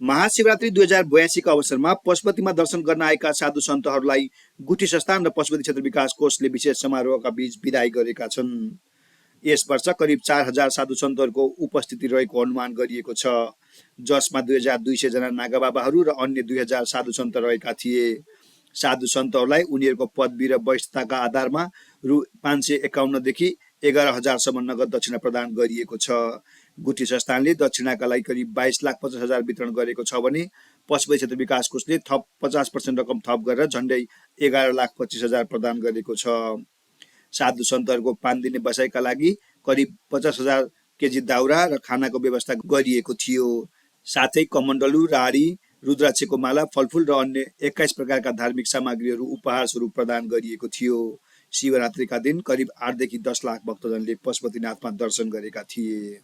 महाशिवरात्रि 2082 का अवसरमा पशुपतिमा दर्शन गर्न आएका साधु सन्तहरूलाई गुठी संस्थान र पशुपति क्षेत्र विकास कोषले विशेष समारोहका बीच विदाई गरेका छन्। यस वर्ष करिब 4000 साधु सन्तहरूको उपस्थिति रहेको अनुमान गरिएको छ, जसमा 2200 जना नागाबाबाहरू र अन्य 2000 साधु सन्त रहेका थिए। साधु सन्तहरूलाई उनीहरूको पदवी र वरिष्ठताका आधारमा रु 551 देखि 11000 सम्म नगद दक्षिणा प्रदान गरिएको छ। गुठी संस्थानले दक्षिणाका लागि करिब 22,50,000 वितरण गरेको छ भने पशुपति क्षेत्र विकास कोषले थप 50% रकम थप गरेर झन्डै 11,25,000 प्रदान गरेको छ। साधु सन्तहरूको 5 दिने बसाइका लागि करिब 50,000 केजी दाउरा र खानाको व्यवस्था गरिएको थियो। साथै कमण्डलु, राडी, रुद्राक्षको माला, फलफुल र अन्य 21 प्रकारका धार्मिक सामग्रीहरू उपहार स्वरूप प्रदान गरिएको थियो। शिवरात्रिका दिन करिब 8 देखि 10 लाख भक्तजनले पशुपतिनाथमा दर्शन गरेका थिए।